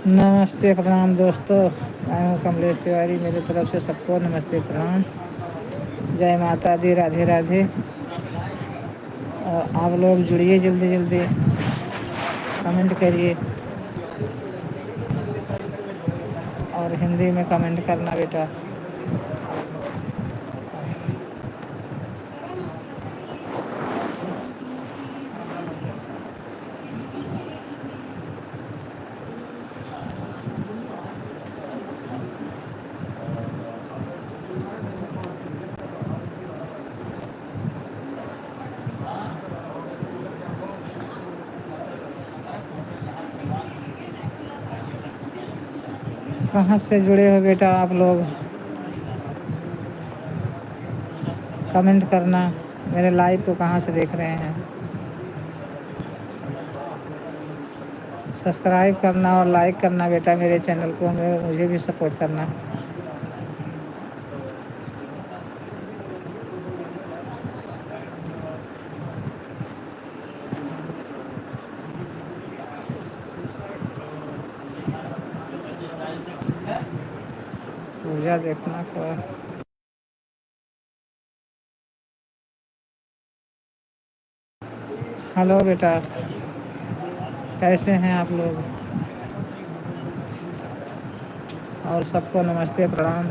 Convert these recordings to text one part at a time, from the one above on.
नमस्ते प्रणाम दोस्तों, मैं हूँ कमलेश तिवारी। मेरी तरफ से सबको नमस्ते प्रणाम, जय माता दी, राधे राधे। और आप लोग जुड़िए, जल्दी जल्दी कमेंट करिए और हिंदी में कमेंट करना बेटा। कहाँ से जुड़े हो बेटा आप लोग, कमेंट करना। मेरे लाइव को कहाँ से देख रहे हैं, सब्सक्राइब करना और लाइक करना बेटा मेरे चैनल को, मुझे भी सपोर्ट करना। पूजा देखना को। हेलो बेटा, कैसे हैं आप लोग? और सबको नमस्ते प्रणाम,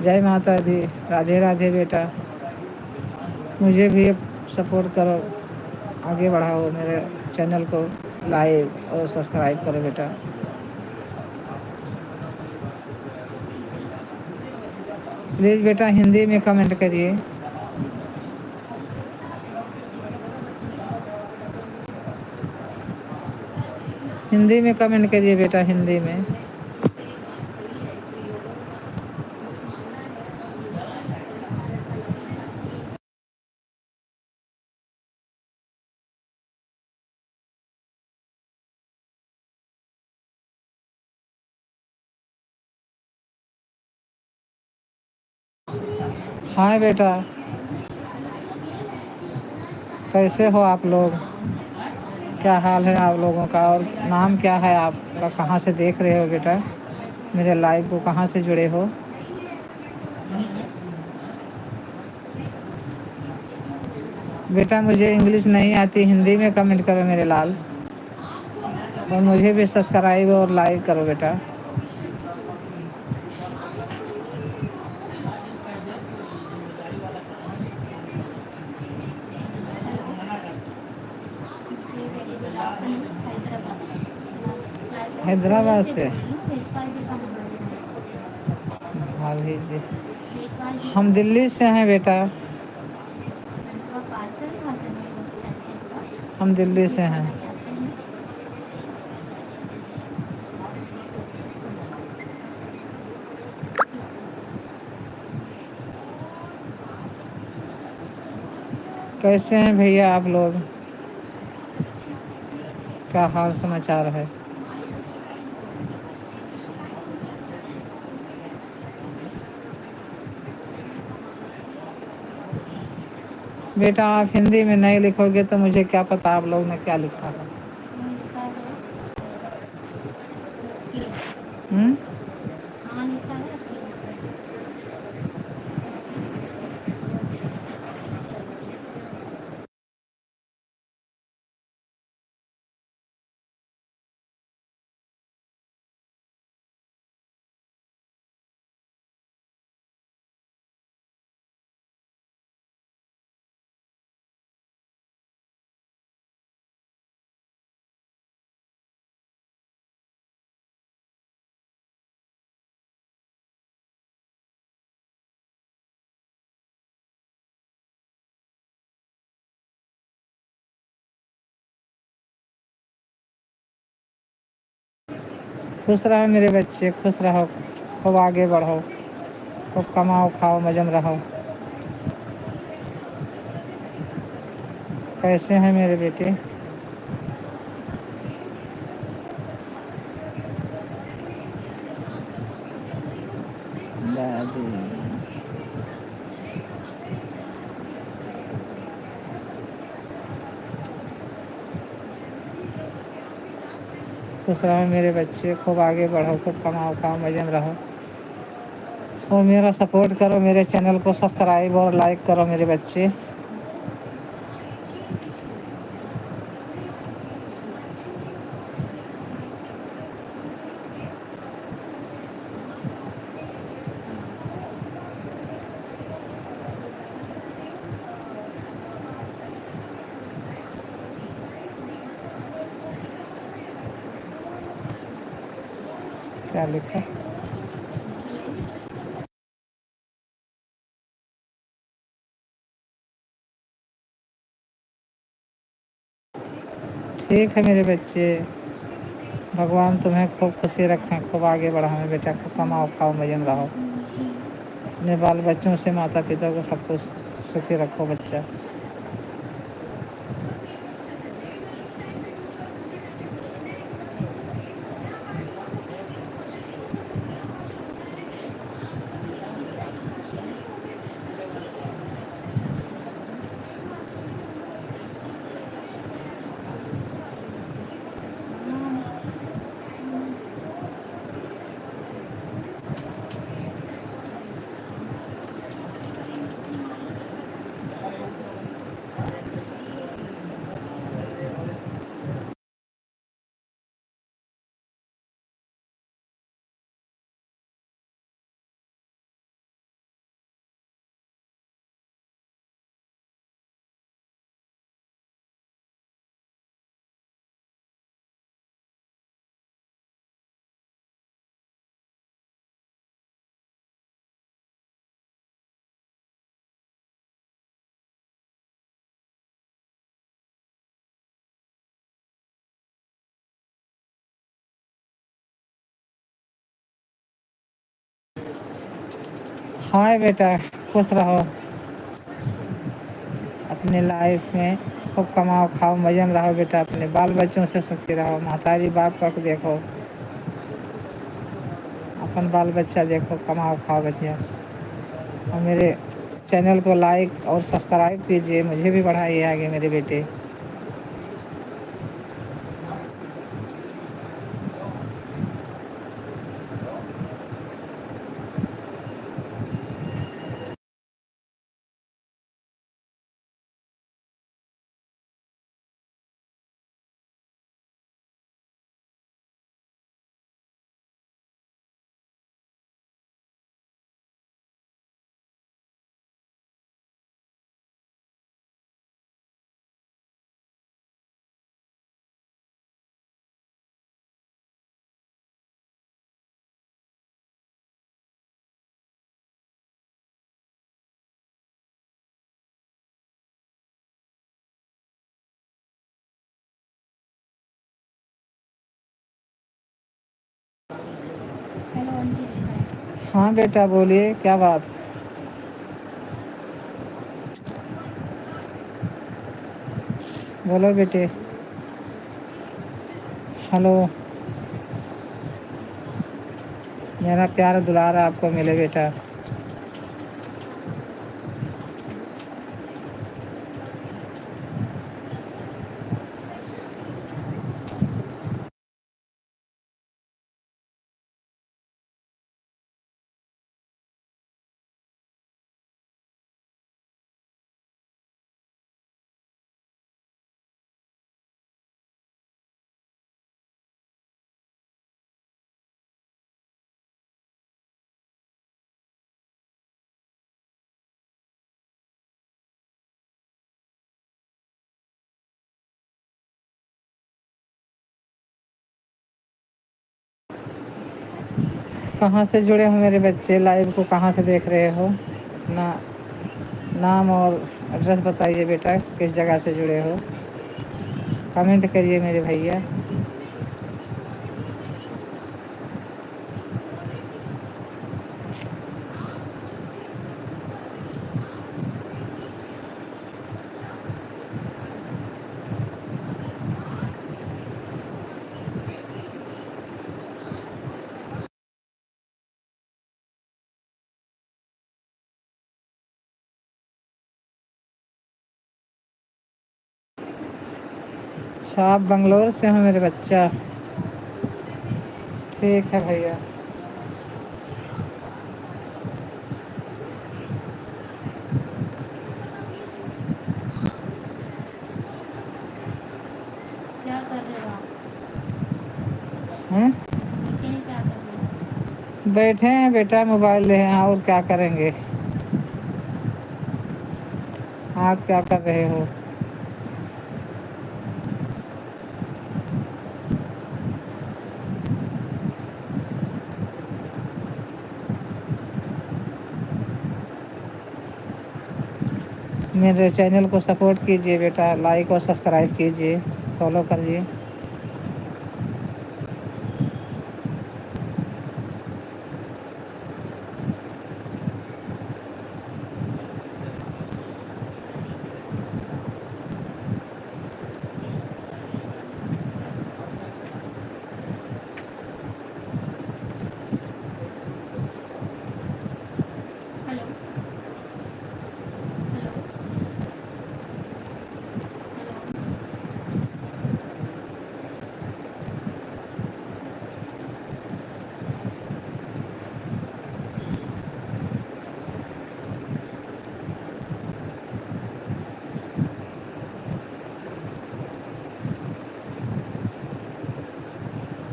जय माता दी, राधे राधे बेटा। मुझे भी सपोर्ट करो, आगे बढ़ाओ मेरे चैनल को, लाइक और सब्सक्राइब करो बेटा। प्लीज़ बेटा हिंदी में कमेंट करिए। हिंदी में कमेंट करिए बेटा, हिंदी में। हाय बेटा, कैसे हो आप लोग? क्या हाल है आप लोगों का? और नाम क्या है आपका? कहाँ से देख रहे हो बेटा मेरे लाइव को? कहाँ से जुड़े हो? बेटा मुझे इंग्लिश नहीं आती, हिंदी में कमेंट करो मेरे लाल, और मुझे भी सब्सक्राइब और लाइक करो बेटा। हैदराबाद से भाभी जी, हम दिल्ली से हैं बेटा, हम दिल्ली से हैं। कैसे हैं भैया आप लोग, क्या हाल समाचार है? बेटा आप हिंदी में नहीं लिखोगे तो मुझे क्या पता आप लोग ने क्या लिखा है। हम्म? खुश रहो मेरे बच्चे, खुश रहो, खूब आगे बढ़ो, खूब कमाओ खाओ मजम रहो। कैसे हैं मेरे बेटे? दादी, खुश रहो मेरे बच्चे, खूब आगे बढ़ो, खूब कमाओ खाओ मजम रहो, और मेरा सपोर्ट करो, मेरे चैनल को सब्सक्राइब और लाइक करो मेरे बच्चे। क्या लिखा? ठीक है मेरे बच्चे, भगवान तुम्हें खूब खुशी रखें, खूब आगे बढ़ाएं बेटा, खूब कमाओ खाओ मजम रहो, अपने बाल बच्चों से माता पिता को सब कुछ सुखी रखो बच्चा। हाय बेटा, खुश रहो अपने लाइफ में, खूब कमाओ खाओ मजम रहो बेटा, अपने बाल बच्चों से सुखी रहो, महतारी बाप को देखो, अपन बाल बच्चा देखो, कमाओ खाओ बच्चा, और मेरे चैनल को लाइक और सब्सक्राइब कीजिए, मुझे भी बढ़ाइए आगे मेरे बेटे। हाँ बेटा बोलिए, क्या बात? बोलो बेटे। हेलो। मेरा प्यार दुलार आपको मिले बेटा। कहाँ से जुड़े हो मेरे बच्चे? लाइव को कहाँ से देख रहे हो? अपना नाम और एड्रेस बताइए बेटा, किस जगह से जुड़े हो? कमेंट करिए मेरे भैया। अच्छा, आप बंगलोर से हो मेरे बच्चा? ठीक है भैया। क्या कर रहे हो आप? हैं? क्या कर रहे हो? बैठे हैं बेटा, मोबाइल ले हैं, और क्या करेंगे? आप क्या कर रहे हो? मेरे चैनल को सपोर्ट कीजिए बेटा, लाइक और सब्सक्राइब कीजिए, फॉलो करिए। Hello hello hello.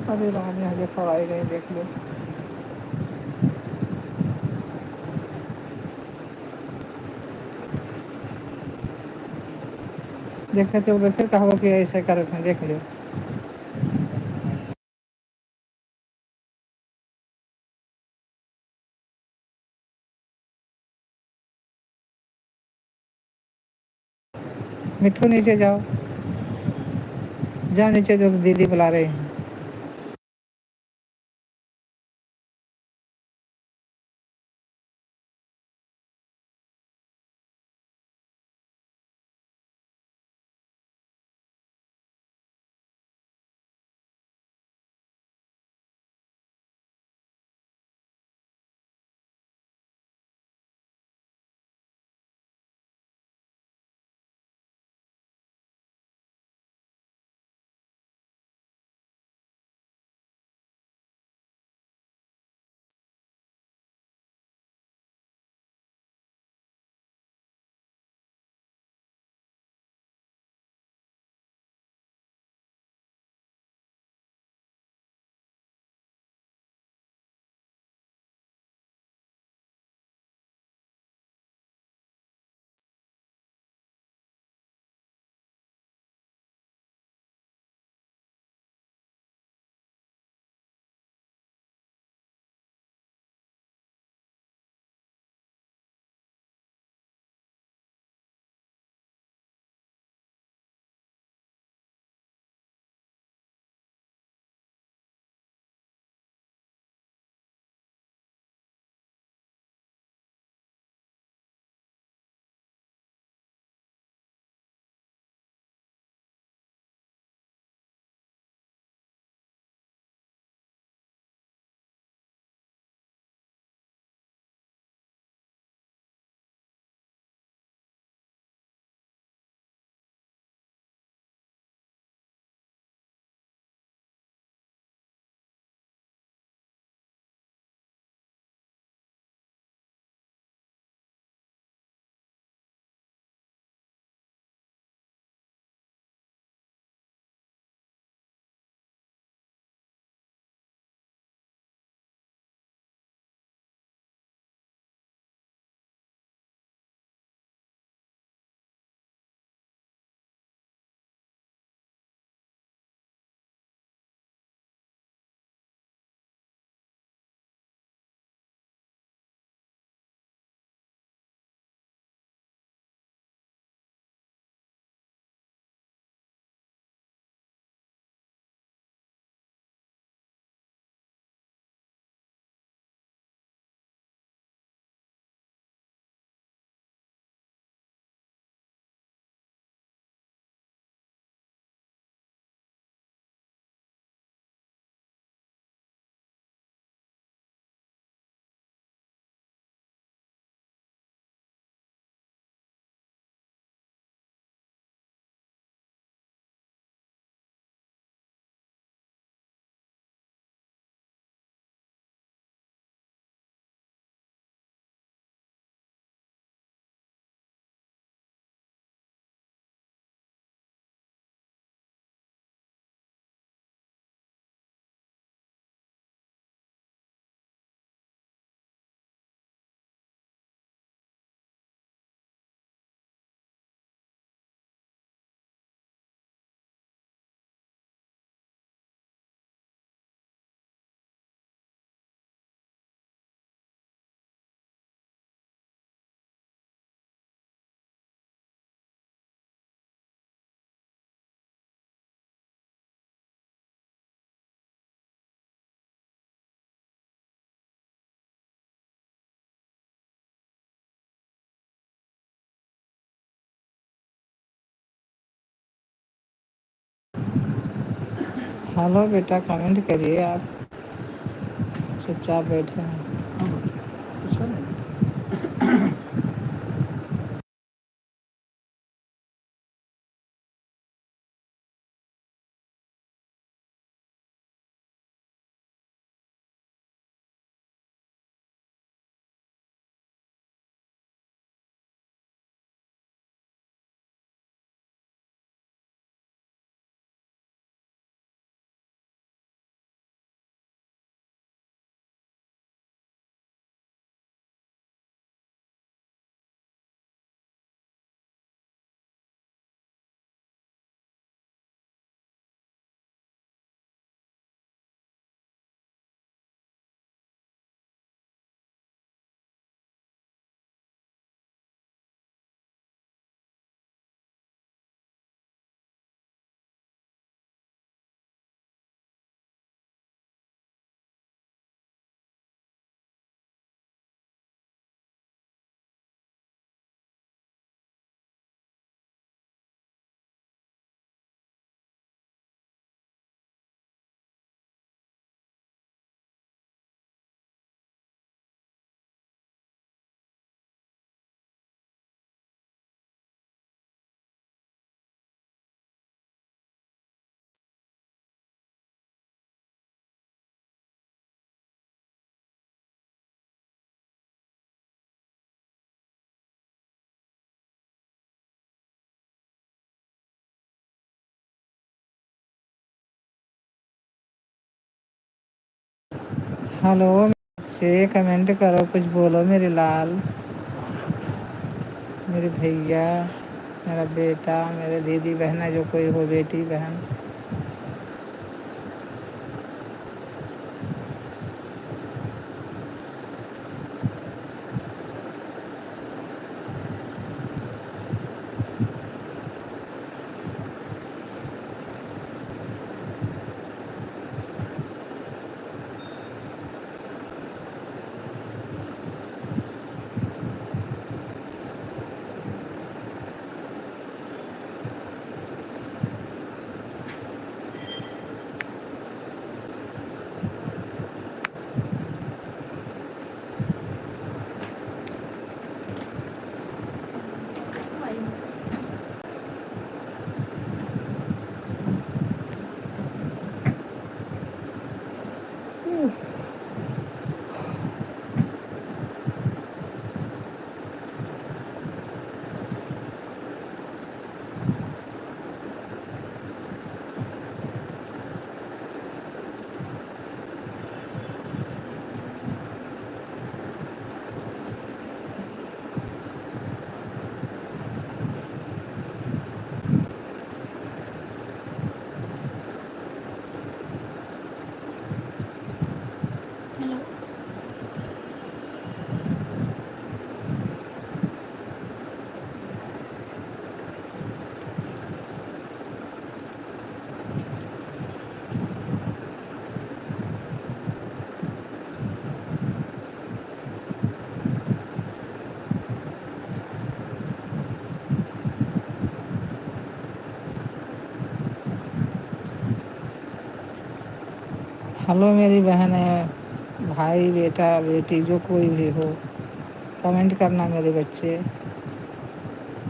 अरे राम, यहाँ देखो आई नहीं, देख लो। देखे तो फिर कहो कि ऐसे करे थे, देख लो। मिट्ठू नीचे जाओ, जाओ नीचे, जो दीदी बुला रही हैं। हेलो बेटा, कमेंट करिए। आप चुपचाप बैठे हैं। अच्छा नहीं। हेलो बच्चे, कमेंट करो, कुछ बोलो मेरे लाल, मेरे भैया, मेरा बेटा, मेरे दीदी बहन, जो कोई हो, बेटी बहन। हेलो। हेलो मेरी बहन है, भाई, बेटा, बेटी, जो कोई भी हो, कमेंट करना मेरे बच्चे।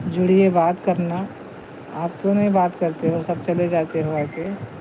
जुड़िए, बात करना। आप क्यों नहीं बात करते हो? सब चले जाते हो आके।